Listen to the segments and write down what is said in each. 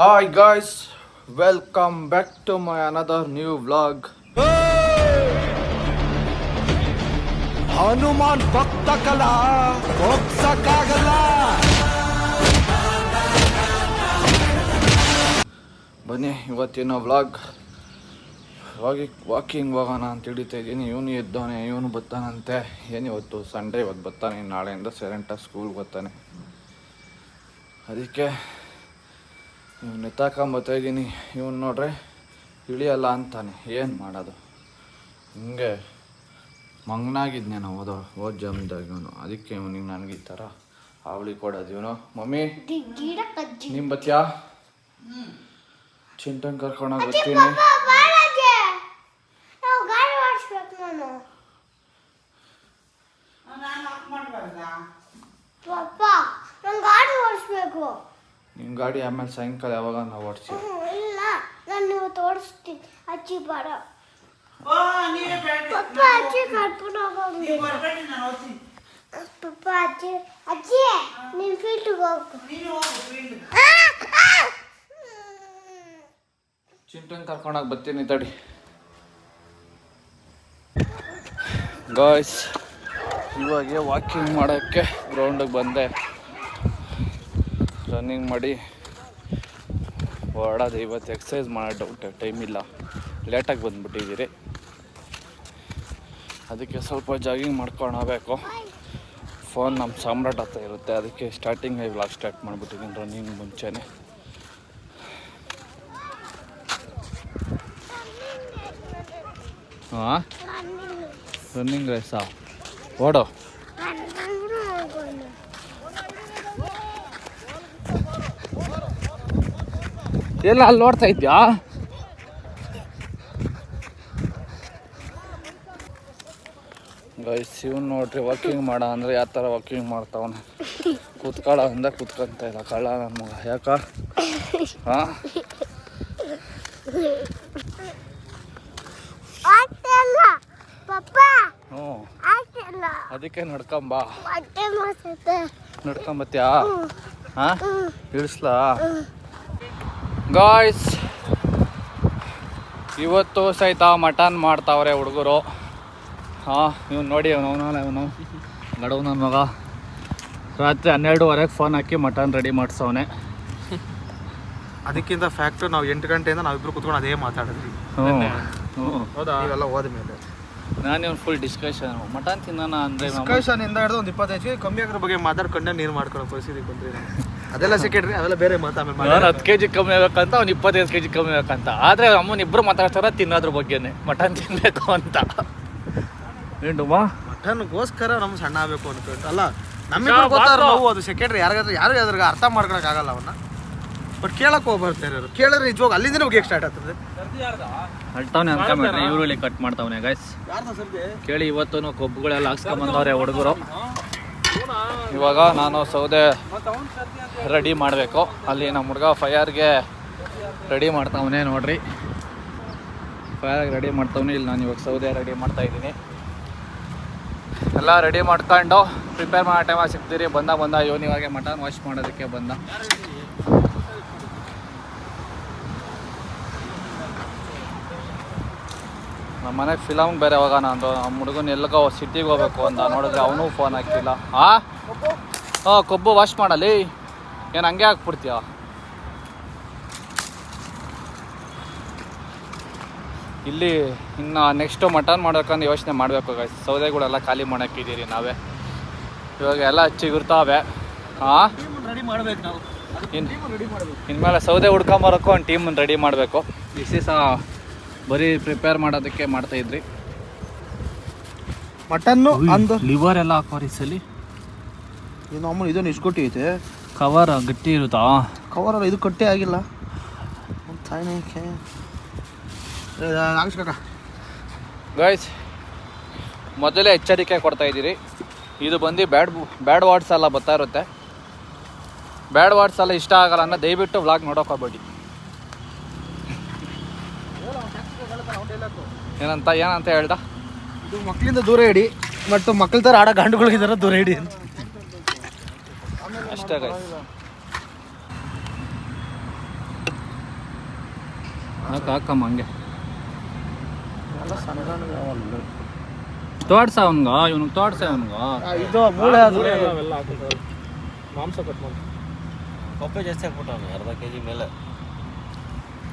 Hi guys, welcome back to my another new vlog. Hanuman ಭಕ್ತ ಕಲಾ ಹೋಗ್ಸಕ್ಕಾಗಲ್ಲ. ಬನ್ನಿ ಇವತ್ತಿನ ವ್ಲಾಗ್ ವಾಕಿಂಗ್ ಹೋಗೋಣ ಅಂತ ಹಿಡಿತಾ ಇದ್ದೀನಿ. ಇವನು ಎದ್ದವನೆ, ಇವನು ಬರ್ತಾನಂತೆ. ಏನು ಇವತ್ತು ಸಂಡೇ, ಇವತ್ತು ಬರ್ತಾನೆ. ನಾಳೆಯಿಂದ ಸೈಲೆಂಟಾಗಿ ಸ್ಕೂಲ್ಗೆ ಬರ್ತಾನೆ. ಅದಕ್ಕೆ ಇವ್ನು ಎತ್ತಾಕೊಂಬರ್ತಾಯಿದ್ದೀನಿ. ಇವನು ನೋಡ್ರೆ ಇಳಿಯಲ್ಲ ಅಂತಾನೆ. ಏನು ಮಾಡೋದು, ಹಿಂಗೆ ಮಂಗನಾಗಿದ್ನೆ ನಾವು ಓದ್ ಜಮ್ದಾಗ ಇವನು. ಅದಕ್ಕೆ ಇವನಿಗೆ ನನಗೆ ಈ ಥರ ಅವಳಿ ಕೊಡೋದು ಇವನು. ಮಮ್ಮಿ ನಿಮ್ಮ ಬತ್ಯಾ ಚಿಂಟನ್ ಕರ್ಕೊಂಡೋಗಿ ಬರ್ತೀನಿ. ನಿಮ್ಮ ಗಾಡಿ ಆಮೇಲೆ ಸಾಯಂಕಾಲ ಯಾವಾಗ ನಾವು ಓಡಿಸಿ. ಇಲ್ಲ, ನಾನು ಇವತ್ತು ಓಡಿಸ್ತೀನಿ. ಅಜ್ಜಿ ಬಾರ ಅಜ್ಜಿ ನೀನ್ ಫೀಲ್ಡ್ಗೆ ಹೋಗು. ಚಿಂಟನ್ ಕರ್ಕೊಂಡೋಗಿ ಬರ್ತೀನಿ ತಡಿ. ಗಾಯ್ಸ್, ಇವಾಗ ವಾಕಿಂಗ್ ಮಾಡೋಕ್ಕೆ ಗ್ರೌಂಡಿಗೆ ಬಂದೆ. ರನ್ನಿಂಗ್ ಮಾಡಿ ಹೊರಡೋದು. ಇವತ್ತು ಎಕ್ಸಸೈಸ್ ಮಾಡೋ ಡೌಟ್, ಟೈಮ್ ಇಲ್ಲ, ಲೇಟಾಗಿ ಬಂದುಬಿಟ್ಟಿದ್ದೀರಿ. ಅದಕ್ಕೆ ಸ್ವಲ್ಪ ಜಾಗಿಂಗ್ ಮಾಡ್ಕೊಂಡು ಹೋಗಬೇಕು. ಫೋನ್ ನಮ್ಮ ಸಾಮ್ರಾಟ್ ಹತ್ರ ಇರುತ್ತೆ. ಅದಕ್ಕೆ ಸ್ಟಾರ್ಟಿಂಗ್ ವ್ಲಾಗ್ ಸ್ಟಾರ್ಟ್ ಮಾಡಿಬಿಟ್ಟಿದ್ದೀನಿ ರನ್ನಿಂಗ್ ಮುಂಚೆನೇ. ಹಾಂ, ರನ್ನಿಂಗ್ ರೇಸಾ? ಓಡೋ. ಎಲ್ಲ ಅಲ್ಲಿ ನೋಡ್ತಾ ಇದ್ಯಾ? ಗೈಸ್, ಇವನು ನೋಡ್ರಿ ವಾಕಿಂಗ್ ಮಾಡ ಅಂದರೆ ಯಾವ ಥರ ವಾಕಿಂಗ್ ಮಾಡ್ತಾವನೆ. ಕೂತ್ಕೊಳ್ಳೋ ಅಂದ ಕೂತ್ಕೊಂತ ಇಲ್ಲ ಕಳ್ಳ ನನ್ನ ಮಗ. ಯಾಕ? ಹಾಂ, ಹ್ಞೂ, ಅದಕ್ಕೆ ನಡ್ಕೊಂಬಾ. ನಡ್ಕೊಂಬತ್ತೀಯಾ? ಹಾಂ, ಇಳಿಸ್ಲಾ? ಗಾಯ್ಸ್, ಇವತ್ತು ಸಹಿತ ಮಟನ್ ಮಾಡ್ತಾವ್ರೆ ಹುಡುಗರು. ಹಾಂ, ಇವ್ನು ನೋಡಿ, ಇವನು ಗಡವ್ ನನ್ನ ಮಗ. ರಾತ್ರಿ 12:30 ಫೋನ್ ಹಾಕಿ ಮಟನ್ ರೆಡಿ ಮಾಡಿಸವನೆ. ಅದಕ್ಕಿಂತ ಫ್ಯಾಕ್ಟ್ ನಾವು 8 ಗಂಟೆಯಿಂದ ನಾವಿಬ್ರು ಕುತ್ಕೊಂಡು ಅದೇ ಮಾತಾಡಿದ್ವಿ. ಹೌದಾ? ಇವೆಲ್ಲ ಹೋದ ಮೇಲೆ ನಾನು ಇವ್ನು ಫುಲ್ ಡಿಸ್ಕಷನ್ ಮಟನ್ ತಿನ್ನೋಣ ಅಂದರೆ ಡಿಸ್ಕಷನ್ ಇಂದ ಹಿಡಿದು ಒಂದು 25 ಕಮ್ಮಿ ಆಗೋ ಬಗ್ಗೆ ಮಾತಾಡ್ಕೊಂಡೆ ನೀರು ಮಾಡ್ಕೊಳ್ಳೋ ಪರಿಸ್ಥಿತಿ ಬಂದ್ರಿ. ಅದೆಲ್ಲ ಸೆಕೆಂಡ್ರಿ, ಅವೆಲ್ಲ ಬೇರೆ ಮಾತಾಡ್ಮೇಲೆ. ನಾನು 10 kg ಕಮ್ಮಿ ಆಗ್ಬೇಕಂತ, ಅವ್ನು 25 kg ಕಮ್ಮಿ ಆಗ್ಬೇಕಂತ. ಆದರೆ ಅಮ್ಮನ ಇಬ್ಬರು ಮಾತಾಡ್ತಾರ ತಿನ್ನೋದ್ರ ಬಗ್ಗೆನೇ, ಮಟನ್ ತಿನ್ನಬೇಕು ಅಂತ. ಏನ್ವಾ ಮಟನ್ಗೋಸ್ಕರ ನಮ್ಗೆ ಸಣ್ಣ ಆಗಬೇಕು ಅನ್ಕೊಂಡು ಅಲ್ಲ, ನಮಗೆ ಗೊತ್ತಾರ ನಾವು. ಅದು ಸೆಕೆಂಡ್ರಿ, ಯಾರು ಅದ್ರಾಗ ಅರ್ಥ ಮಾಡ್ಕೊಳಕ್ಕಾಗಲ್ಲ ಅವನ್ನ. ಬಟ್ ಕೇಳಕ್ಕೆ ಹೋಗ್ಬರ್ತಾರೆ ಅವರು. ಕೇಳಿದ್ರೆ ನಿಜವಾಗ ಅಲ್ಲಿಂದ ಹೋಗಿ ಸ್ಟಾರ್ಟ್ ಆಗ್ತದೆ. ಅಳ್ತಾವನೆ ಅನ್ಕೊಂಡ್ರೆ ಈರುಳ್ಳಿ ಕಟ್ ಮಾಡ್ತಾವನೆ. ಗೈಸ್ ಕೇಳಿ, ಇವತ್ತು ಕೊಬ್ಬುಗಳೆಲ್ಲ ಹಾಕ್ಸ್ಕೊಂಬಂದವ್ರೆ ಹುಡುಗರು. ಇವಾಗ ನಾನು ಸೌದೆ ರೆಡಿ ಮಾಡಬೇಕು. ಅಲ್ಲಿ ನಮ್ಮ ಹುಡುಗ ಫೈರ್ಗೆ ರೆಡಿ ಮಾಡ್ತಾವನೆ ನೋಡ್ರಿ. ಫೈರ್ಗೆ ರೆಡಿ ಮಾಡ್ತಾವನೆ. ಇಲ್ಲಿ ನಾನು ಇವಾಗ ಸೌದೆ ರೆಡಿ ಮಾಡ್ತಾಯಿದ್ದೀನಿ. ಎಲ್ಲ ರೆಡಿ ಮಾಡ್ಕೊಂಡು ಪ್ರಿಪೇರ್ ಮಾಡೋ ಟೈಮ ಸಿಗ್ತೀರಿ. ಬಂದ ಇವನಿವಾಗೆ ಮಟನ್ ವಾಶ್ ಮಾಡೋದಕ್ಕೆ ಬಂದ. ನಮ್ಮ ಮನೆಗೆ ಫಿಲಮ್ ಬೇರೆ ಹೋಗೋಣ ಅಂದರು. ನಮ್ಮ ಹುಡುಗನ ಎಲ್ಲಿಗೋ ಸಿಟಿಗೆ ಹೋಗ್ಬೇಕು ಅಂತ. ನೋಡಿದ್ರೆ ಅವನು ಫೋನ್ ಹಾಕಿಲ್ಲ. ಹಾಂ, ಕೊಬ್ಬು ವಾಶ್ ಮಾಡಲಿ, ಏನು ಹಂಗೆ ಹಾಕ್ಬಿಡ್ತೀಯ? ಇಲ್ಲಿ ಇನ್ನು ನೆಕ್ಸ್ಟು ಮಟನ್ ಮಾಡ್ಬೇಕಂದ್ರೆ ಯೋಚನೆ ಮಾಡಬೇಕು. ಗೈಸ್, ಸೌದೆಗಳೆಲ್ಲ ಖಾಲಿ ಮಾಡೋಕ್ಕಿದ್ದೀರಿ ನಾವೇ. ಇವಾಗ ಎಲ್ಲ ಹಚ್ಚಿಗಿರ್ತಾವೆ. ಹಾಂ, ರೆಡಿ ಮಾಡ್ಬೇಕು ನಾವು. ಇನ್ಮೇಲೆ ಸೌದೆ ಹುಡ್ಕೊಂಬರೋಕ್ಕೂ ಒಂದು ಟೀಮನ್ನು ರೆಡಿ ಮಾಡಬೇಕು. ದಿಸ ಬರೀ ಪ್ರಿಪೇರ್ ಮಾಡೋದಕ್ಕೆ ಮಾಡ್ತಾಯಿದ್ರಿ. ಮಟನ್ನು ಅಂದು ಲಿವರ್ ಎಲ್ಲ ಹಾಕೋರಿ ಸಲಿ. ಇದು ಅಮ್ಮನ ಇದನ್ನು ಇಷ್ಟು ಕೊಟ್ಟಿ ಐತೆ. ಕವರ್ ಗಟ್ಟಿ ಇರುತ್ತಾ? ಕವರಲ್ಲ, ಇದು ಕಟ್ಟೆ ಆಗಿಲ್ಲ. ಗೈಸ್, ಮೊದಲೇ ಎಚ್ಚರಿಕೆ ಕೊಡ್ತಾಯಿದ್ದೀರಿ. ಇದು ಬಂದು ಬ್ಯಾಡ್ ವರ್ಡ್ಸ್ ಎಲ್ಲ ಬರ್ತಾ ಇರುತ್ತೆ. ಬ್ಯಾಡ್ ವರ್ಡ್ಸ್ ಎಲ್ಲ ಇಷ್ಟ ಆಗಲ್ಲ ಅನ್ನೋ ದಯವಿಟ್ಟು ವ್ಲಾಗ್ ನೋಡೋಕೆ ಹೋಗ್ಬೇಡಿ. ಏನಂತ ಹೇಳ್ದ? ಇದು ಮಕ್ಕಳಿಂದ ದೂರ ಇಡಿ, ಬಟ್ ಮಕ್ಕಳ ಥರ ಆಡೋ ಗಂಡುಗಳಿದ್ದಾರ ದೂರ ಇಡಿ ಅಂತ ಅಷ್ಟೇ ಗೈಸ್. ಹಾಕಮ್ಮ ಹಂಗೆ ತೋಡ್ಸ ಅವನ್ಗ ಇವ್ನಿಗೆ ತೋಡ್ಸ ಅವನ್ಗ ಇದು ಮೂಳೆ ಅದು ಮಾಂಸ ಕಟ್ ಮಾಡಿ ಕೊಪ್ಪೆ ಜಾಸ್ತಿ ಹಾಕ್ಬಿಟ್ಟವನು ಅರ್ಧ ಕೆಜಿ ಮೇಲೆ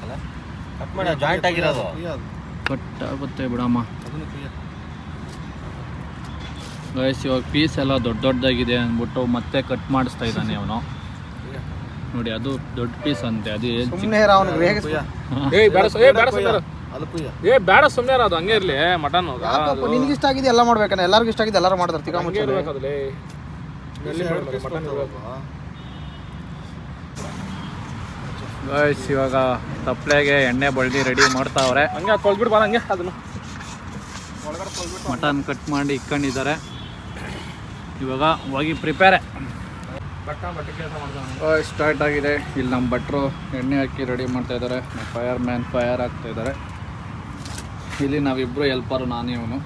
ಅಲ್ಲ ಕಟ್ ಮಾಡಿ ಜಾಯಿಂಟ್ ಆಗಿರೋದು ಕಟ್ಟಾಗುತ್ತೆ ಬಿಡಮ್ಮ ಗೈಸ್ ಇವಾಗ ಪೀಸ್ ಎಲ್ಲ ದೊಡ್ಡ ದೊಡ್ಡದಾಗಿದೆ ಅಂದ್ಬಿಟ್ಟು ಮತ್ತೆ ಕಟ್ ಮಾಡಿಸ್ತಾ ಇದ್ದಾನೆ ಅವನು ನೋಡಿ. ಅದು ದೊಡ್ಡ ಪೀಸ್ ಅಂತೆ, ಅದು ಸುಮ್ಮನೆ ಬೇಡ ಸುಮ್ಮನೆ ಅದು ಹಂಗೆ ಇರ್ಲಿ ಮಟನ್ ನಿನಗೆ ಇಷ್ಟ ಆಗಿದೆ ಎಲ್ಲ ಮಾಡ್ಬೇಕನ್ನ, ಎಲ್ಲರಿಗೂ ಇಷ್ಟ ಆಗಿದೆ ಎಲ್ಲರೂ ಮಾಡ್ತಾರೆ. ತಿಕ್ಕ ಮುಚ್ಚ ಗೈಸ್ ಇವಾಗ ತಪ್ಪಲೆಗೆ ಎಣ್ಣೆ ಬಳ್ದಿ ರೆಡಿ ಮಾಡ್ತಾವ್ರೆ. ಹಂಗೆ ಕೊಳ್ಬಿಟ್ಟು ಬಾರ ಹಂಗೆ ಅದನ್ನು ಮಟನ್ ಕಟ್ ಮಾಡಿ ಇಟ್ಕೊಂಡಿದ್ದಾರೆ. ಇವಾಗ ಹೋಗಿ ಪ್ರಿಪೇರೆ ಸ್ಟಾರ್ಟ್ ಆಗಿದೆ. ಇಲ್ಲಿ ನಮ್ಮ ಭಟ್ರು ಎಣ್ಣೆ ಹಾಕಿ ರೆಡಿ ಮಾಡ್ತಾ ಇದ್ದಾರೆ. ಫೈರ್ ಮ್ಯಾನ್ ಫೈರ್ ಆಗ್ತಾ ಇದ್ದಾರೆ. ಇಲ್ಲಿ ನಾವಿಬ್ರು ಹೆಲ್ಪರು, ನಾನು ಇವನು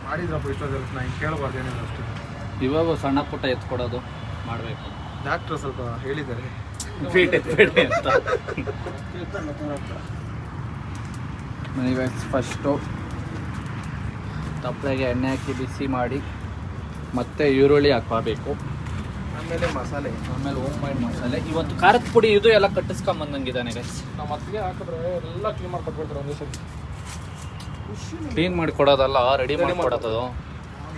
ಮಾಡಿದ್ರಪ್ಪ ಇಷ್ಟೊಂದು ನಾನು ಕೇಳಬಾರ್ದು ಏನಿಲ್ಲ ಅಷ್ಟೇ. ಇವಾಗ ಸಣ್ಣ ಪುಟ್ಟ ಎತ್ಕೊಡೋದು ಮಾಡಬೇಕು. ಡಾಕ್ಟ್ರು ಸ್ವಲ್ಪ ಹೇಳಿದ್ದಾರೆ ಅಂತ. ಫಸ್ಟು ತಪ್ಪಲೆಗೆ ಎಣ್ಣೆ ಹಾಕಿ ಬಿಸಿ ಮಾಡಿ ಮತ್ತೆ ಈರುಳ್ಳಿ ಹಾಕೋಬೇಕು. ಆಮೇಲೆ ಮಸಾಲೆ, ಆಮೇಲೆ ಹೋಮ್ ಮೇಡ್ ಮಸಾಲೆ. ಇವತ್ತು ಖಾರದ ಪುಡಿ ಇದು ಎಲ್ಲ ಕಟ್ಟಿಸ್ಕೊಂಬಂದಂಗಿದ್ದಾನೆ ಗೈಸ್. ನಮ್ಮ ಅತ್ತಿಗೆ ಹಾಕಿದ್ರೆ ಎಲ್ಲ ಕ್ಲೀನ್ ಮಾಡಿ ಕೊಟ್ಬಿಡ್ತಾರೆ ಒಂದೇ ಸರಿ. ಕ್ಲೀನ್ ಮಾಡಿ ಕೊಡೋದಲ್ಲ, ರೆಡಿ ಮಾಡಿ ಕೊಡೋದು.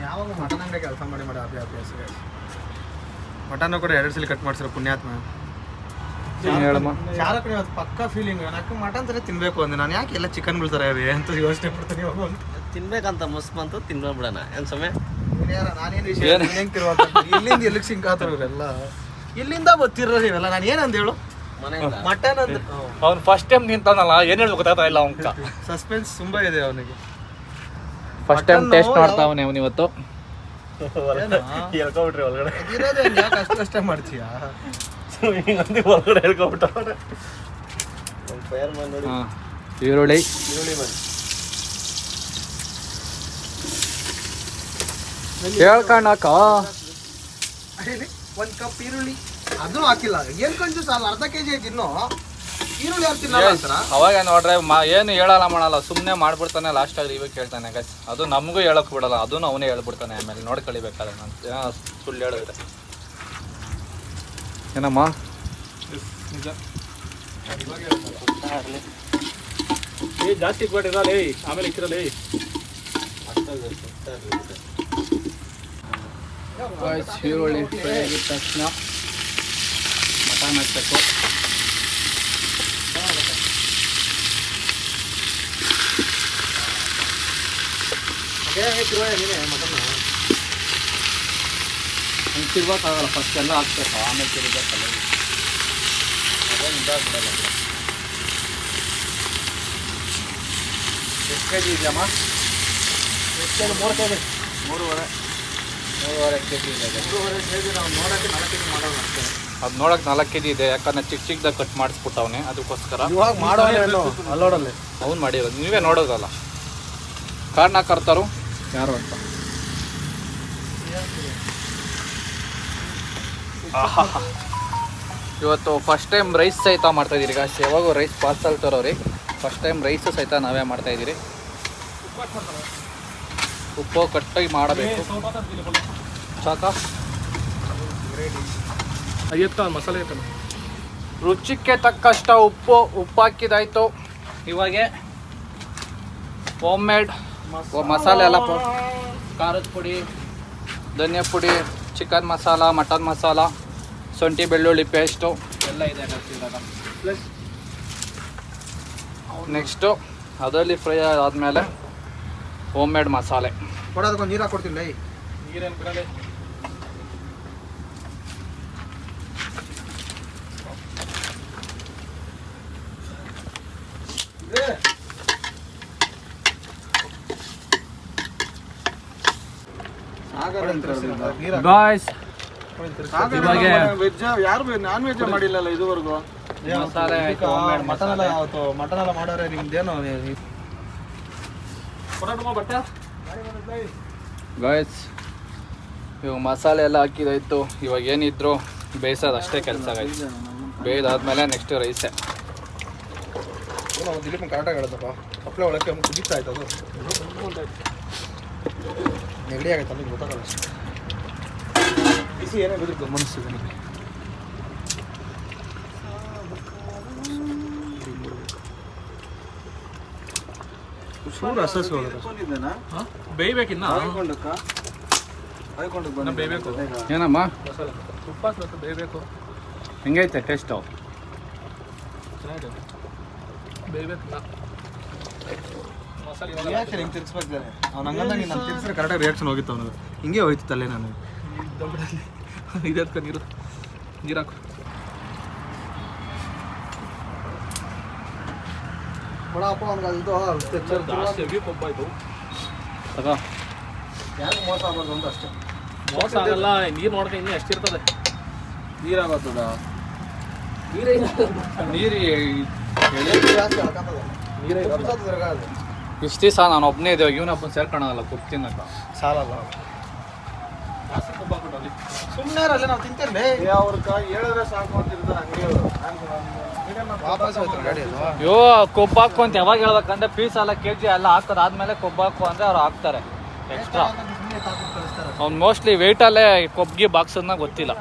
ಯಾವಾಗ ಮಟನ್ ಅಂಗಡಿ ಕೆಲಸ ಮಾಡಿ ಅಭ್ಯಾಸ. ಮಟನ್ ಕೂಡ 2 ಸಲ ಕಟ್ ಮಾಡ್ಸಿರೋ ಪುಣ್ಯಾತ್ಮ. ಹೇಳಮ್ಮ. ಯಾರಕ್ಕೆ ಇವತ್ತು ಪಕ್ಕ ಫೀಲಿಂಗ್ ನನಗೆ ಮಟನ್ ತರ ತಿನ್ಬೇಕು ಅಂದೆ. ನಾನು ಯಾಕೆ ಎಲ್ಲ ಚಿಕನ್ ಬೀಳ್ತಾರೆ ಅಂತ ಯೋಚನೆ ಪಡ್ತೀನಿ. ತಿನ್ಬೇಕಂತ ಮಸ್ತ್ ಬಂತು ತಿನ್ಬಿಡೋಣ ಏನು ಸಮಯ ನಾನೇನು ವಿಷಯ ಹೆಂಗೆ ತಿರುವಾಗ ಇಲ್ಲಿಂದ ಎಲ್ಲಿಗೆ ಸಿಂಕ್ ಆತರು ಇವರೆಲ್ಲ, ಇಲ್ಲಿಂದ ಗೊತ್ತಿರೋರು ಇವೆಲ್ಲ. ನಾನು ಏನಂದ ಹೇಳು, ಮನೆಯಿಂದ ಮಟನ್ ಅಂತ ಅವ್ನು ಫಸ್ಟ್ ಟೈಮ್ ನಿಂತಾನಲ್ಲ, ಏನು ಹೇಳ್ಬೇಕು ಗೊತ್ತಾಗ್ತಾ ಇಲ್ಲ ಅವನ್ಕ. ಸಸ್ಪೆನ್ಸ್ ತುಂಬಾ ಇದೆ ಅವನಿಗೆ. ಫಸ್ಟ್ ಟೈಮ್ ಟೇಸ್ಟ್ ಮಾಡ್ತಾವನೆ ಅವನು ಇವತ್ತು. ಹೇಳ್ಕೊಬಿಟ್ರಿ ಒಳಗಡೆ ಇರೋದೇನು ಯಾಕೆ ಅಷ್ಟು ಕಷ್ಟ ಮಾಡ್ತೀಯ? ಹಿಂಗಂದು ಒಳಗಡೆ ಹೇಳ್ಕೊಬಿಟ್ಟವ್ರೆ. ಫೈರ್ ಮಾಡಿ ನೋಡಿ. ಈರುಳ್ಳಿ ಈರುಳ್ಳಿ ಮಾಡಿ ಹೇಳ್ಕಣಕ 1 ಕಪ್ ಈರುಳ್ಳಿ ಅದನ್ನು ಹಾಕಿಲ್ಲ. ಏನ್ ಕಂಜೂಸ್ ಅಲ್ಲ, ಅರ್ಧ ಕೆಜಿ ಐತಿ ಇನ್ನು ಈರುಳ್ಳಿ ಯಾರು ತಿನ್ನಲ್ಲ ಅಂತಾರ. ಅವಾಗ ನೋಡ್ರೆ ಏನು ಹೇಳಲ್ಲ ಮಾಡಲ್ಲ, ಸುಮ್ಮನೆ ಮಾಡ್ಬಿಡ್ತಾನೆ. ಲಾಸ್ಟ್ ಆಗಿ ಇವಾಗ ಕೇಳ್ತಾನೆ ಗೈಸ್. ಅದು ನಮಗೂ ಹೇಳಕ್ ಬಿಡಲ್ಲ, ಅದನ್ನು ಅವನೇ ಹೇಳ್ಬಿಡ್ತಾನೆ. ಆಮೇಲೆ ನೋಡ್ಕೊಳಿಬೇಕಾದ್ರೆ ನಾನು ಸುಳ್ಳು ಹೇಳಿದ್ರೆ ಏನಮ್ಮ. ಜಾಸ್ತಿ ಇಟ್ಬಿಟ್ಟಿರಲ್ಲ ಆಮೇಲೆ ಇಕ್ಕಿರಲ್ಲ. ಈರುಳ್ಳಿ ಫ್ರೈ ಆಗಿದ ತಕ್ಷಣ ಮಟನ್ ಹಾಕ್ಬೇಕು. ಹಂಗೆ ತಿರ್ಬೇಕಾಗಲ್ಲ, ಫಸ್ಟ್ ಎಲ್ಲ ಹಾಕ್ಬೇಕು, ಆಮೇಲೆ ತಿರ್ಬೇಕಲ್ಲ. ಅದೇನು ಇದಾಗ್ಬಿಡಲ್ಲ. ಎಷ್ಟು ಕೆ ಜಿ ಇದೆಯಮ್ಮ? 3 ಕೆಜಿ 3.5 ಕೆ ಜಿ ಇದೆ. 3.5 ಕೆಜಿ ನಾವು ನೋಡೋಕ್ಕೆ 4 ಕೆಜಿ ಮಾಡೋಣ ಅಷ್ಟೇ. ಅದು ನೋಡೋಕೆ 4 ಕೆ ಜಿ ಇದೆ, ಯಾಕಂದ್ರೆ ಚಿಕ್ಕದಾಗ ಕಟ್ ಮಾಡಿಸ್ಬಿಟ್ಟವನೆ. ಅದಕ್ಕೋಸ್ಕರ ಇವಾಗ ಮಾಡೋಲ್ಲ ಅಲ್ಲೋಡಲ್ಲಿ ಅವ್ನು ಮಾಡಿರೋದು, ನೀವೇ ನೋಡೋದಲ್ಲ. ಕಾರಣಕರ್ತರು ಯಾರು ಅಂತ. ಇವತ್ತು ಫಸ್ಟ್ ಟೈಮ್ ರೈಸ್ ಸಹಿತ ಮಾಡ್ತಾಯಿದ್ದೀರಿ ಗಾಯ್ಸ್. ಯಾವಾಗೂ ರೈಸ್ ಪಾರ್ಸಲ್ ತರೋರಿ, ಫಸ್ಟ್ ಟೈಮ್ ರೈಸು ಸಹಿತ ನಾವೇ ಮಾಡ್ತಾಯಿದ್ದೀರಿ. ಉಪ್ಪು ಕಟ್ಟಾಗಿ ಮಾಡಬೇಕು. ಸಾಕ ಮಸಾಲೆ ಐತಲ್ಲ, ರುಚಿಗೆ ತಕ್ಕಷ್ಟ ಉಪ್ಪು ಹಾಕಿದಾಯ್ತು. ಇವಾಗ ಹೋಮ್ ಮೇಡ್ ಮಸಾಲೆ ಎಲ್ಲ ಖಾರದ ಪುಡಿ, ಧನಿಯಾ ಪುಡಿ, ಚಿಕನ್ ಮಸಾಲ, ಮಟನ್ ಮಸಾಲ, ಶುಂಠಿ ಬೆಳ್ಳುಳ್ಳಿ ಪೇಸ್ಟು ಎಲ್ಲ ಇದೆ ಇವಾಗ. ನೆಕ್ಸ್ಟು ಅದರಲ್ಲಿ ಫ್ರೈ ಆದಮೇಲೆ ಹೋಮ್ ಮೇಡ್ ಮಸಾಲೆ ಕೊಡೋದಕ್ಕೊಂದು ನೀರು ಹಾಕೊಡ್ತಿಲ್ಲ. ನೀರೇನು ಬಿಡಲಿ. ಗಾಯ್ಸ್ ವೆಜ್ ಯಾರು ನಾನ್ ವೆಜ್ ಮಾಡಿಲ್ಲಲ್ಲ ಇದುವರೆಗೂ. ಮಸಾಲೆ ಮಟನ್ ಎಲ್ಲ ಯಾವತ್ತು ಮಟನ್ ಎಲ್ಲ ಮಾಡೋರೆ ನಿಮ್ದೇನು ಗಾಯ್ಸ್. ಇವಾಗ ಮಸಾಲೆ ಎಲ್ಲ ಹಾಕಿದಾಯ್ತು. ಇವಾಗ ಏನಿದ್ರು ಬೇಯಿಸೋದು ಅಷ್ಟೇ ಕೆಲಸ ಗಾಯ್ಸ್. ಬೇಯ್ದಾದ್ಮೇಲೆ ನೆಕ್ಸ್ಟ್ ರೈಸೇ. ನಾವು ದಿಲೀಪ್ ಕರೆಕ್ಟಾಗಿ ಹೇಳೋದಪ್ಪ ಸಪ್ಲೈ ಒಳಕ್ಕೆ ಕುದಿತಾ ಆಯ್ತು ಅದು ನೆಗಡಿ ಆಗೈತೆ ಅಲ್ಲಿ ಗೊತ್ತಾಗಲ್ಲ ಅಷ್ಟೇ ಬಿಸಿ ಏನೇ ಬಿದ್ರು ಗಮನಿಸ್ತಿದೆ ನನಗೆ ಚೂರು ಅಸಸ್ ಬೇಯ್ಬೇಕಿನ್ನ ಬೇಯ್ಬೇಕು ಏನಮ್ಮ ತುಪ್ಪ ಸ್ವಲ್ಪ ಬೇಯ್ಬೇಕು ಹೆಂಗೈತೆ ಟೇಸ್ಟು ಚೆನ್ನಾಗಿದೆ ಬೇಯ್ಬೇಕಿನ್ನ ಮಸಾಲೆ ರಿಯಾಕ್ಷನ್ ಹೆಂಗೆ ತಿರ್ಸ್ಬೇಕಾರೆ ಅವ್ನು ಹಂಗಂದ ನೀನು ನಾನು ತಿರ್ಸಿದ್ರೆ ಕರೆಕ್ಟಾಗಿ ರಿಯಾಕ್ಷನ್ ಹೋಗಿತ್ತು ಅವನಿಗೆ ಹಿಂಗೆ ಹೋಯ್ತಿತ್ತಲ್ಲೇ ನಾನು ಇದಕ್ಕೆ ನೀರು ನೀರಾಕು ಕೊಡಪ್ಪ ಅವ್ನಿಗೆ ಅದು ಜಾಸ್ತಿ ಹೆವಿ ಕೊಬ್ಬಾಯ್ತು ತಗೋ ಯಾರು ಮೋಸ ಆಗ್ಬಾರ್ದು ಅಂತ ಅಷ್ಟೇ ಮೋಸ ಆಗಲ್ಲ ನೀರು ನೋಡ್ಕೊಂಡು ಇನ್ನೂ ಎಷ್ಟಿರ್ತದೆ ನೀರಾಗತ್ತದ ನೀರೇ ನೀರು ಜಾಸ್ತಿ ಹೇಳ್ಕೊಂತದ ನೀರೇ ತಿರ್ಗಾದು ಇಷ್ಟು ದಿವಸ ನಾನು ಒಬ್ಬನೇ ಇದ್ದೇವೆ ಇವನೊಬ್ಬನ ಸೇರ್ಕೊಳಲ್ಲ ಕುಕ್ ತಿನ್ನಕ್ಕ ಸಾಲಲ್ಲ ಜಾಸ್ತಿ ಕೊಬ್ಬ ಹಾಕ್ಬಿಟ್ಟು ಅಲ್ಲಿ ಸುಮ್ಮನೆ ಅಲ್ಲೇ ನಾವು ತಿಂತೇನೆ ಅವ್ರ ಹೇಳಿದ್ರೆ ಸಾಕು ಅಂತಿರ್ತಾರೆ ಹಂಗೆ ವಾಪಸ್ ಹೋಯ್ತಾರೆ ಗಾಡಿ ಅಲ್ವಾ ಅಯ್ಯೋ ಕೊಬ್ಬು ಹಾಕು ಅಂತ ಯಾವಾಗ ಹೇಳ್ಬೇಕಂದ್ರೆ ಪೀಸ್ ಎಲ್ಲ ಕೆ ಜಿ ಎಲ್ಲ ಹಾಕೋದು ಆದ್ಮೇಲೆ ಕೊಬ್ಬು ಹಾಕು ಅಂದರೆ ಅವ್ರು ಹಾಕ್ತಾರೆ ಎಕ್ಸ್ಟ್ರಾ ಅವ್ನು ಮೋಸ್ಟ್ಲಿ ವೆಯ್ಟಲ್ಲೇ ಕೊಬ್ಬಿಗೆ ಬಾಕ್ಸನ್ನ ಗೊತ್ತಿಲ್ಲ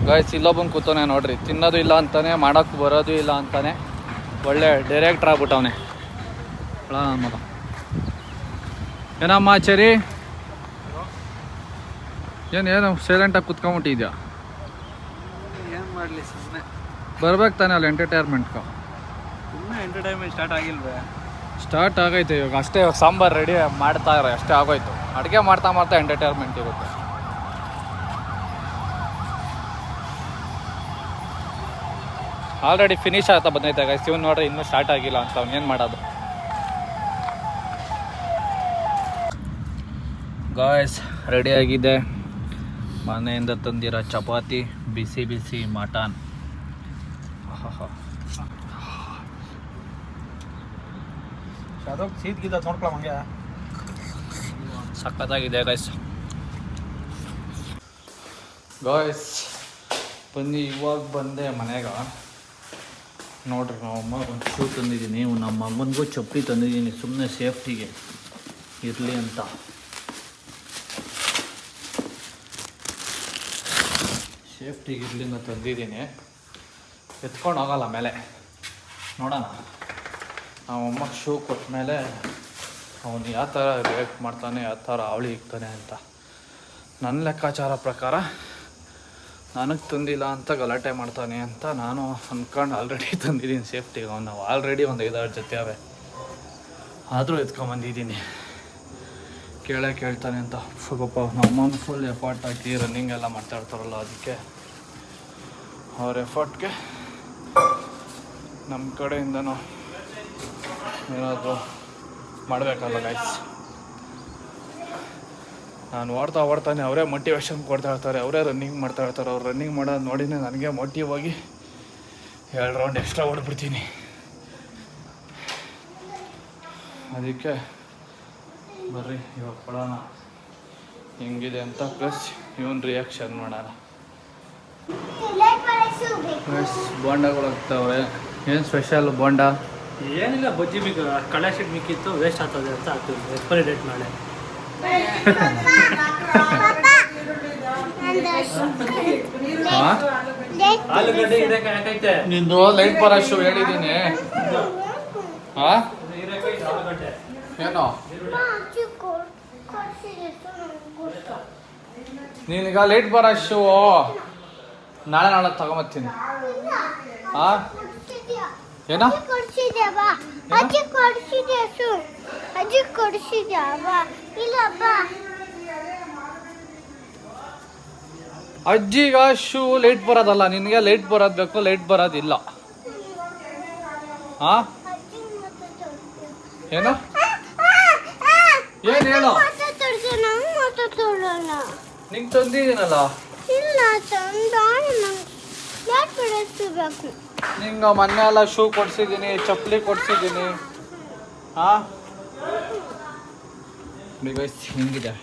ಗಾಯ್ಸ್ ಇಲ್ಲೊಬ್ಬನ ಕೂತವನೆ ನೋಡ್ರಿ ತಿನ್ನೋದು ಇಲ್ಲ ಅಂತಾನೆ ಮಾಡೋಕ್ಕೆ ಬರೋದು ಇಲ್ಲ ಅಂತಾನೆ ಒಳ್ಳೆ ಡೈರೆಕ್ಟ್ರ್ ಆಗ್ಬಿಟ್ಟವನೆ ಮಗ ಏನಮ್ಮ ಚರಿ ಏನು ಸೈಲೆಂಟಾಗಿ ಕುತ್ಕೊಂಬಿಟ್ಟಿದ್ಯಾ ಏನು ಮಾಡಲಿ ಸುಮ್ಮನೆ ಬರ್ಬೇಕು ತಾನೆ ಅಲ್ಲಿ ಎಂಟರ್ಟೈನ್ಮೆಂಟ್ಗೆ ಇನ್ನೂ ಎಂಟರ್ಟೈನ್ಮೆಂಟ್ ಸ್ಟಾರ್ಟ್ ಆಗಿಲ್ವೇ ಸ್ಟಾರ್ಟ್ ಆಗೈತೆ ಇವಾಗ ಅಷ್ಟೇ ಇವಾಗ ಸಾಂಬಾರು ರೆಡಿ ಮಾಡ್ತಾ ಇರೋ ಅಷ್ಟೇ ಆಗೋಯ್ತು ಅಡುಗೆ ಮಾಡ್ತಾ ಮಾಡ್ತಾ ಎಂಟರ್ಟೈನ್ಮೆಂಟ್ ಇರುತ್ತೆ ಆಲ್ರೆಡಿ ಫಿನಿಶ್ ಆಗ್ತಾ ಬಂದೈತೆ ಗೈಸ್ ಇವ್ನು ನೋಡ್ರಿ ಇನ್ನೂ ಸ್ಟಾರ್ಟ್ ಆಗಿಲ್ಲ ಅಂತ ಅವ್ನು ಏನು ಮಾಡೋದು ಗಾಯ್ಸ್ ರೆಡಿ ಆಗಿದೆ ಮನೆಯಿಂದ ತಂದಿರೋ ಚಪಾತಿ ಬಿಸಿ ಬಿಸಿ ಮಟನ್ ಅದಕ್ಕೆ ಸೀದ್ಗಿದ್ದ ನೋಡ್ಕೊಳ ಹಂಗೆ ಸಖತ್ತಾಗಿದೆ ಗಾಯ್ಸ್ ಗಾಯ್ಸ್ ಬನ್ನಿ ಇವಾಗ ಬಂದೆ ಮನೆಗೆ ನೋಡ್ರಿ ನಮ್ಮಮ್ಮ ಒಂದು ಶೂ ತಂದಿದ್ದೀನಿ ನಮ್ಮ ಅಮ್ಮನಿಗೂ ಚಪ್ಪಲಿ ತಂದಿದ್ದೀನಿ ಸುಮ್ಮನೆ ಸೇಫ್ಟಿಗೆ ಇರಲಿ ಅಂತ ಸೇಫ್ಟಿಗೆ ಇರಲಿ ಅಂತ ತಂದಿದ್ದೀನಿ ಎತ್ಕೊಂಡು ಹೋಗಲ್ಲ ಮೇಲೆ ನೋಡೋಣ ನಮ್ಮಮ್ಮಗೆ ಶೂ ಕೊಟ್ಟ ಮೇಲೆ ಅವನು ಯಾವ ಥರ ರಿಯಾಕ್ಟ್ ಮಾಡ್ತಾನೆ ಯಾವ ಥರ ಅವಳಿ ಇಕ್ತಾನೆ ಅಂತ ನನ್ನ ಲೆಕ್ಕಾಚಾರ ಪ್ರಕಾರ ನನಗೆ ತಂದಿಲ್ಲ ಅಂತ ಗಲಾಟೆ ಮಾಡ್ತಾನೆ ಅಂತ ನಾನು ಅಂದ್ಕೊಂಡು ಆಲ್ರೆಡಿ ತಂದಿದ್ದೀನಿ ಸೇಫ್ಟಿಗೆ ಅವನು ಆಲ್ರೆಡಿ ಒಂದು 5-6 ಜೊತೆ ಅವೆ ಆದರೂ ಎತ್ಕೊಂಬಂದಿದ್ದೀನಿ ಕೇಳ್ತಾನೆ ಅಂತ ಪಾಪ ನಮ್ಮನ್ನು ಫುಲ್ ಎಫರ್ಟ್ ಹಾಕಿ ರನ್ನಿಂಗ್ ಎಲ್ಲ ಮಾಡ್ತಾ ಇರ್ತಾರಲ್ಲ ಅದಕ್ಕೆ ಅವ್ರ ಎಫರ್ಟ್ಗೆ ನಮ್ಮ ಕಡೆಯಿಂದನೂ ಏನಾದರೂ ಮಾಡಬೇಕಲ್ಲ ಗೈಸ್ ನಾನು ಓಡ್ತಾನೆ ಅವರೇ ಮೋಟಿವೇಶನ್ ಕೊಡ್ತಾ ಇರ್ತಾರೆ ಅವರೇ ರನ್ನಿಂಗ್ ಮಾಡ್ತಾ ಇರ್ತಾರೆ ಅವ್ರು ರನ್ನಿಂಗ್ ಮಾಡೋದು ನೋಡಿನೇ ನನಗೆ ಮೋಟಿವ್ ಆಗಿ 2 ರೌಂಡ್ ಎಕ್ಸ್ಟ್ರಾ ಓಡ್ಬಿಡ್ತೀನಿ ಅದಕ್ಕೆ ಬರ್ರಿ ಇವಾಗ ಕೊಡೋಣ ಹೆಂಗಿದೆ ಅಂತ ಪ್ಲಸ್ ಇವನ್ ರಿಯಾಕ್ಷನ್ ಮಾಡೋಣ ಬೋಂಡಗಳು ಆಗ್ತಾವೆ ಏನು ಸ್ಪೆಷಲ್ ಬೋಂಡ ಏನಿಲ್ಲ ಬಜ್ಜಿ ಮಿಕ್ಕ ಕಳೆ ಶೀಟ್ ಮಿಕ್ಕಿತ್ತು ವೇಸ್ಟ್ ಆಗ್ತದೆ ಅಂತ ಹಾಕ್ತಿದ್ವಿ ಎಕ್ಸ್ಪೈರಿ ಡೇಟ್ ಮಾಡಿ ಆಲೂಗಡ್ಡೆ ಹೀರೆಕಾಯಿ ಹಾಕೈತೆ ನಿಂದು ಲೈಟ್ ಬರೋ ಶೂ ಹೇಳಿದ್ದೀನಿ ಹಾಂ ಆಲೂಗಡ್ಡೆ ಏನೋ ನೀನೀಗ ಲೈಟ್ ಬರೋ ಶೂ ನಾಳೆ ತಗೊಂಬತ್ತೀನಿ ಹಾಂ ಏನೋ ಅಜ್ಜಿಗ ಶೂ ಲೈಟ್ ಬರೋದಲ್ಲ ನಿನಗೆ ಲೈಟ್ ಬರೋದು ಬೇಕು ಲೈಟ್ ಬರೋದಿಲ್ಲ ಹಾಂ ಏನು ಏನು ಹೇಳು ನಿಂಗೆ ತಂದಿದ್ದೀನಲ್ಲ ನಿಂಗೆ ಮೊನ್ನೆ ಎಲ್ಲ ಶೂ ಕೊಡ್ಸಿದ್ದೀನಿ ಚಪ್ಪಲಿ ಕೊಡ್ಸಿದ್ದೀನಿ ಹಾಂ ಬಿಗೈಸ್ ಹಿಂಗಿದೆ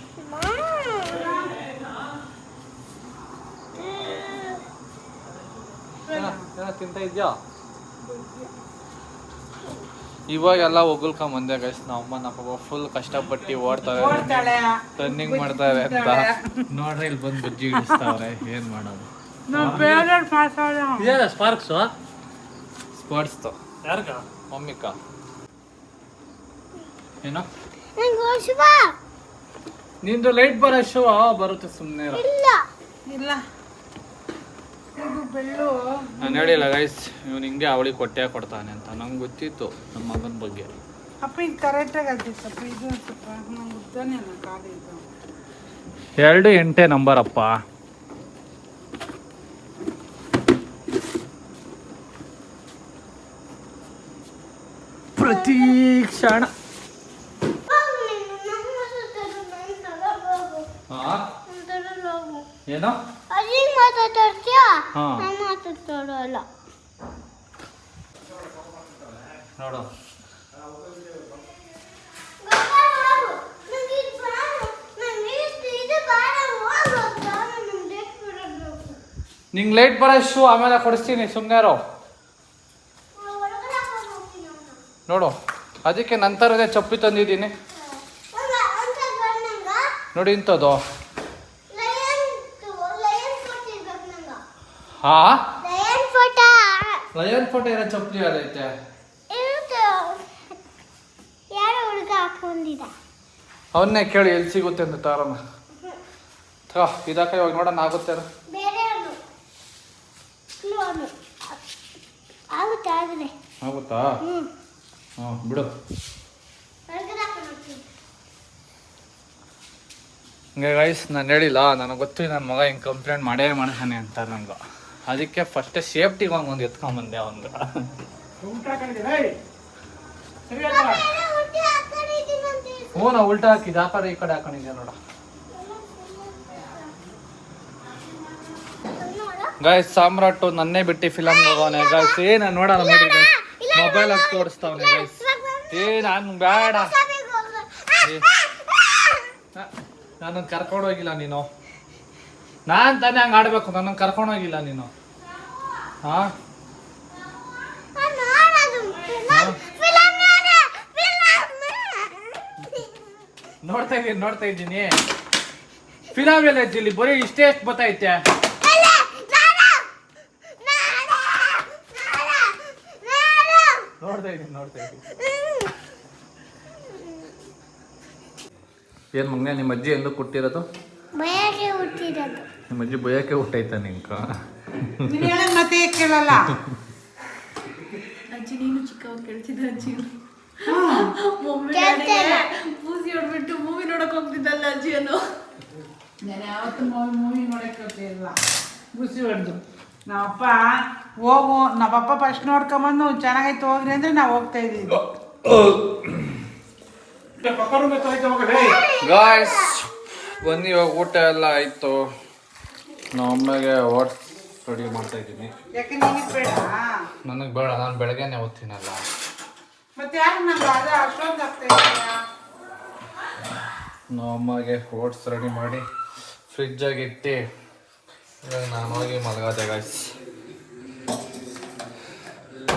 ಏನೋ ತಿಂತ ಇದೆಯಾ? ಇವಾಗೆಲ್ಲ ಒಗ್ಗಲ್ಕೊಂಬಂದೆ ಗೈಸ್. ನಮ್ಮ ಅಮ್ಮ ಫುಲ್ ಕಷ್ಟಪಟ್ಟು ಓಡ್ತಾರೆ, ರನ್ನಿಂಗ್ ಮಾಡ್ತಾರೆ ಅಂತ ನೋಡ್ರಿ. ಇಲ್ಲಿ ಬಂದು ಬಜ್ಜಿ ಇಡಿಸ್ತಾವ್ರೆ. ಏನು ಮಾಡೋದು? ಸ್ಪಾರ್ಕ್ಸು ಸ್ಪೋರ್ಟ್ಸ್ದು ಯಾರ್ಗ? ಮಮ್ಮಿಕ ಏನೋ ನಿಂದು ಲೈಟ್ ಬರೋ ಶೋ ಬರುತ್ತೆ. ಸುಮ್ಮನೆ ನಾನು ಹೇಳಿಲ್ಲ ಗೈಸ್, ಇವ್ನು ಹಿಂಗೆ ಅವಳಿಗೆ ಕೊಟ್ಟೆ ಕೊಡ್ತಾನೆ ಅಂತ. ನಂಗೆ ಗೊತ್ತಿತ್ತು ನಮ್ಮ ಮಗನ ಬಗ್ಗೆ. ಅಪ್ಪ ಇದು ಕರೆಕ್ಟಾಗಿ ಆಗ್ತೈತಪ್ಪ. ಇದು ಸ್ವಲ್ಪ ನಂಗೆ ಗೊತ್ತಾನೆ ಅಲ್ಲ ಕಾಲು ಇದು. 2 8 ನಂಬರ್ ಅಪ್ಪ. ಪ್ರತಿ ಕ್ಷಣ ಏನೋ ಅಜ್ಜಿ ಮಾತಾಡ್ತೀಯಾ? ಹಾ ನಾನು ಮಾತಾಡ್ತಾರಲ್ಲ. ನೋಡು, ನಿಂಗೆ ಲೈಟ್ ಬರೋ ಶೂ ಆಮೇಲೆ ಕೊಡಿಸ್ತೀನಿ, ಸುಮ್ಮನೆ ನೋಡು. ಅದಕ್ಕೆ ನಂತರದೇ ಚಪ್ಪಿ ತಂದಿದ್ದೀನಿ ನೋಡಿ ಇಂಥದ್ದು. ಹಾ ಲಯನ್ ಫೋಟೋ ಇರೋ ಚಪ್ಪಲಿ ಅದೈತೆ. ಯಾರೋ ಹುಡುಗ ಹಾಕೊಂಡಿದ್ದ. ಅವನ್ನೇ ಕೇಳಿ ಎಲ್ಲಿ ಸಿಗುತ್ತೆ ಅಂತ ತಾರಮ್ಮ. ಇದಾಕ ಇವಾಗ ನೋಡೋಣ ಆಗುತ್ತೆ. ಬೇರೆ ಆಗುತ್ತೆ ಆದರೆ ಆಗುತ್ತಾ? ಹಾಂ ಬಿಡು. ಹಂಗೆ ಗೈಸ್, ನಾನು ಹೇಳಿಲ್ಲ, ನನಗೆ ಗೊತ್ತು ನನ್ನ ಮಗ ಹಿಂಗೆ ಕಂಪ್ಲೇಂಟ್ ಮಾಡೇ ಮಾಡ್ತಾನೆ ಅಂತ. ನಂಗೆ ಅದಕ್ಕೆ ಫಸ್ಟೇ ಸೇಫ್ಟಿಗೆ ಒಂದು ಎತ್ಕೊಂಬಂದೆ ಅವನ್ಗೆ. ಹ್ಞೂ ನಾ ಉಲ್ಟಾ ಹಾಕಿದ್ದು, ಆ ಕಡೆ ಈ ಕಡೆ ಹಾಕೊಂಡಿದ್ದೆ ನೋಡ. ಗೈಸ್, ಸಾಮ್ರಾಟು ನನ್ನೇ ಬಿಟ್ಟು ಫಿಲಮ್ ಹೋಗೋನೆ ಗೈಸ್. ನಾನು ನೋಡೋಣ ನೋಡಿ ಗೈಸ್, ಮೊಬೈಲ್ ಹಾಕಿ ತೋರಿಸ್ತಾವನೆ ಗೈಸ್. ನಾನು ಬೇಡ, ನಾನು ಕರ್ಕೊಂಡು ಹೋಗಿಲ್ಲ ನೀನು. ನಾನು ತಾನೇ ಹಂಗೆ ಆಡಬೇಕು, ನನ್ನನ್ನು ಕರ್ಕೊಂಡು ಹೋಗಿಲ್ಲ ನೀನು. ಹಾಂ ನೋಡ್ತಾ ಇದ್ದೀನಿ ಫಿಲಮ್ ಎಲ್ಲ ಇದ್ದಿಲ್ಲಿ ಬರೀ ಇಷ್ಟೇ ಎಷ್ಟು ಬತ್ತೈತೆ. ನೋಡ್ತಾ ಇದ್ದೀನಿ. ಏನು ಮಗನೇ, ನಿಮ್ಮ ಅಜ್ಜಿ ಎಂದು ಕೊಟ್ಟಿರೋದು? ಭಯಕ್ಕೆ ಹುಟ್ಟಿರೋದು. ನಿಮ್ಮ ಅಜ್ಜಿ ಭಯಕ್ಕೆ ಹುಟ್ಟೈತ ನಿಂಕ? ಮತ್ತೆ ಕೇಳಲ್ಲ. ಅಜ್ಜಿ ನೀನು ಚಿಕ್ಕವಾಗ ಕೇಳ್ತಿದ್ದ ಅಜ್ಜಿ ಮೂಸಿ ಹೊಡ್ಬಿಟ್ಟು ಮೂವಿ ನೋಡಕ್ ಹೋಗ್ತಿದ್ದಲ್ಲ ಅಜ್ಜಿ ಅನ್ನೋ. ನಾನು ಯಾವತ್ತು ಮೂವಿ ನೋಡಕ್ಕೆ ಹೋಗ್ತಿಲ್ಲ, ಬುಸಿ ಹೊಡೆದು. ನಾವಪ್ಪ ನಾವಪ್ಪ ಫಸ್ಟ್ ನೋಡ್ಕೊಂಬಂದು ಚೆನ್ನಾಗೈತೆ ಹೋಗ್ರಿ ಅಂದ್ರೆ ನಾವು ಹೋಗ್ತಾ ಇದ್ದೀವಿ. ಗಾಯ್ಸ್ ಬನ್ನಿ, ಇವಾಗ ಊಟ ಎಲ್ಲ ಆಯಿತು. ನಮ್ಮ ಅಮ್ಮಗೆ ಓಟ್ಸ್ ರೆಡಿ ಮಾಡ್ತಾ ಇದ್ದೀನಿ. ಯಾಕೆ ನಿನಗೆ ಬೇಡ? ನನಗೆ ಬೇಡ, ನಾನು ಬೆಳಗ್ಗೆನೆ ಓದ್ತೀನಲ್ಲ. ಮತ್ತೆ ಯಾರು ನಂಗೆ ಅದು ಅಷ್ಟೊಂದು ಆಗ್ತಾ ಇದೆಯಾ? ನಮ್ಮ ಅಮ್ಮಗೆ ಓಟ್ಸ್ ರೆಡಿ ಮಾಡಿ ಫ್ರಿಜ್ಜಾಗಿ ಇಟ್ಟು ಇವಾಗ ನಾನು ಹೋಗಿ ಮಲಗಾದೆ ಗಾಯ್ಸ್.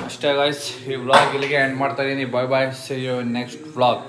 ಅಷ್ಟೇ ಗಾಯ್ಸ್, ಈ ವ್ಲಾಗ್ ಇಲ್ಲಿಗೆ ಎಂಡ್ ಮಾಡ್ತಾ ಇದ್ದೀನಿ. ಬಾಯ್ ಬಾಯ್, ಸಿ ಯು ನೆಕ್ಸ್ಟ್ ವ್ಲಾಗ್.